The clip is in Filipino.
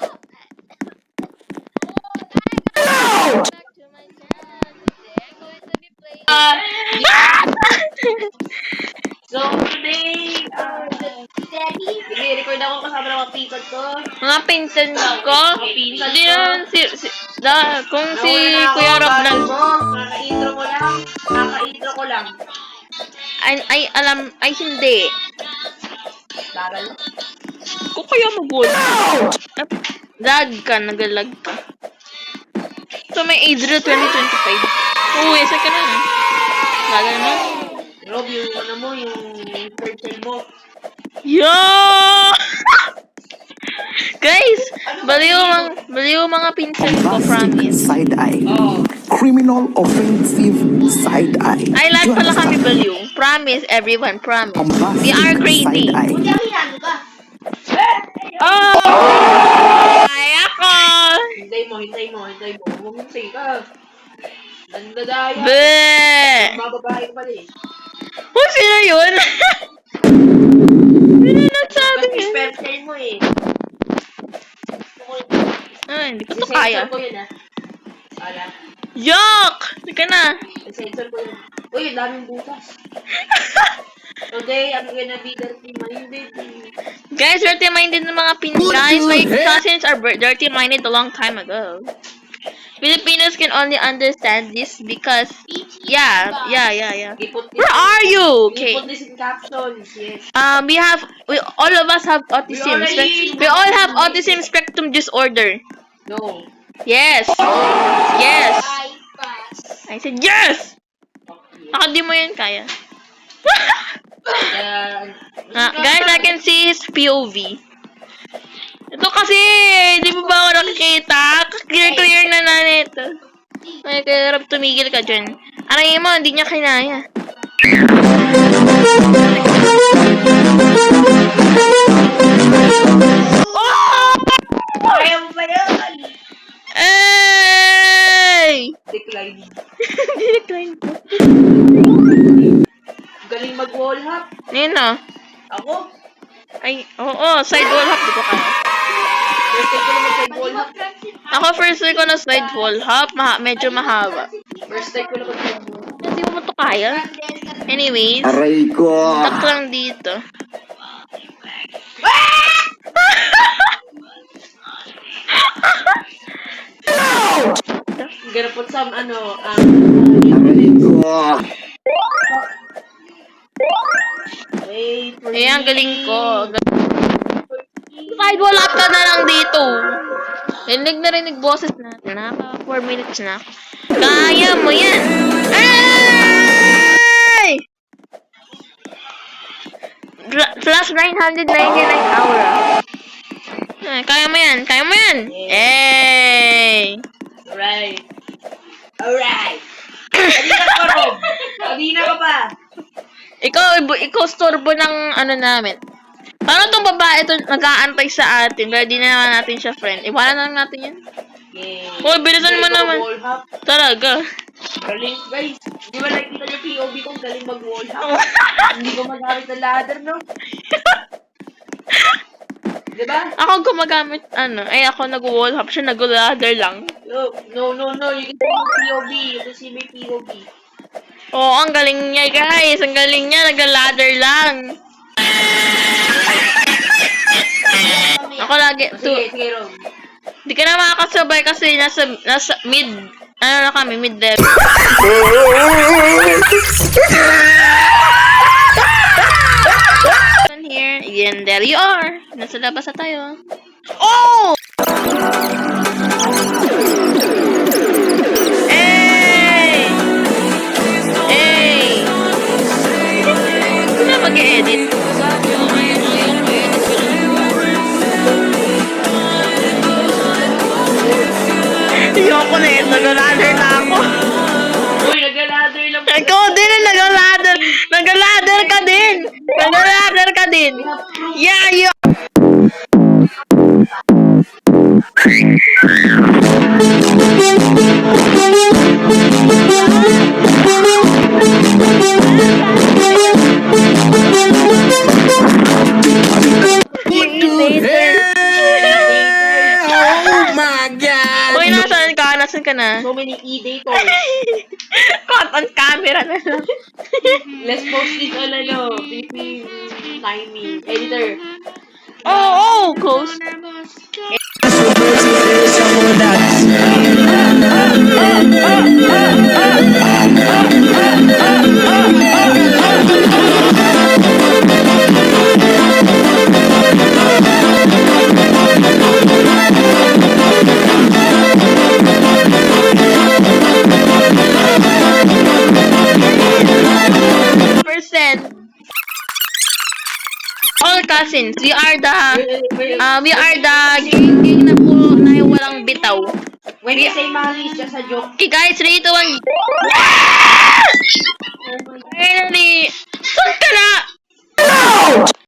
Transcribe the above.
Back to my channel. Today I'm going to be playing. So, today, record ako kasama ng mga pinsan ko. Mga pinsan ko? Pinsan Hindi ko. naman kung si Nawala na ako Kuya ang Rob galing lang. mo. Kaka-intro ko lang. Kaka-intro ko lang. Ay hindi. Bagal. Kung kaya mag-wall. Lag ka, nagalag ka. So may age rate 2025. Oo, isa ka na. Bagal na. Rob, yung ano mo, yung third child mo. Yo! Guys, baliw mga pinsan ko, promise. Side eye. Oh. Criminal offensive side eye. I like You pala kami understand? baliw. Promise, everyone, promise. Bombastic We are crazy. side eye. Oh! Ay, ako! Hintay mo. Huwag mong say ka. Nandadaya. Be! Mababae pala eh. Oh, sino yun? Sino nagsabi Kasi yun? third child mo eh. Ay, hindi ko to Sensor kaya. ko yun ah. Wala. Yuck! Hindi ka na. Sensor ko yun. Uy, ang daming butas. Today, I'm gonna be dirty-minded. Guys, dirty-minded ng mga guys. My cousins are dirty-minded a long time ago. Filipinos can only understand this because, yeah. Where are you? Okay. Put this in captions, yes. All of us have autism. We all have autism spectrum disorder. No. Yes. Yes. I said yes. Baka di mo yan kaya. Guys, I can see his POV. Ito kasi, di mo ba ako nakikita? Clear na nito. Ay, kaya Rob, tumigil ka dyan. Aray mo, hindi niya kinaya. Oh! Kaya mo ba yan? Ay! Decline. Hindi decline ko. Galing mag-wall hop. Nino? Ako? Ay, oo, side wall hop. Di ko kaya. First time ko na mag-wall hop. Ako first week ko na side wall hop. Medyo mahaba. First time ko na mag-wall hop. Hindi mo to kaya. Anyways, Aray ko. tak lang dito. Gonna put some, ano, Aray ko. wait for Eh, ang galing ko. Side wall hop ka na lang dito. Rinig boses natin. Naka 4 minutes na. Kaya mo yan. Ay! Plus 999 aura. Ay, kaya mo yan. Hey! Alright. Kanina ka, Rob. Kanina ka pa. Ikaw storbo ng ano namin. Paano tong babae ito nag-aantay sa atin? Ready na naman natin siya, friend. Iwanan na lang natin yan. Yay. Hoy, bilisan mo naman. Wall hop. Talaga. Galing, guys. Di ba nakikita niyo POV kong galing mag-wall hop? Hindi ko magamit ng ladder, no? Diba? Ako gumagamit, ako nag-wall hop, siya nag-ladder lang. Look, no. You can see my POV. You can see my POV. Oo, ang galing niya, guys. Ang galing niya, nag-ladder lang. Ako lagi, Sige, Rob. di ka na makakasabay kasi nasa mid, mid level. Here, again, there you are. Nasa labas na tayo. Oh! Hey! Hindi na mag-edit. Ayoko na yun. Nag-ladder na ako. Uy, nag-ladder lang. Ikaw din ang nag-ladder. Nag-ladder ka din. Nag-ladder ka din. Yeah, you. Asan ka na? So many e-dators. Caught on camera na lang. Let's post this on PP timing. Editor. Oh, close. Percent. All cousins, we are the gang na puro na yung walang bitaw. When you say mali, it's just a joke. Okay guys, 3, 2, 1. Finally! Saan ka na?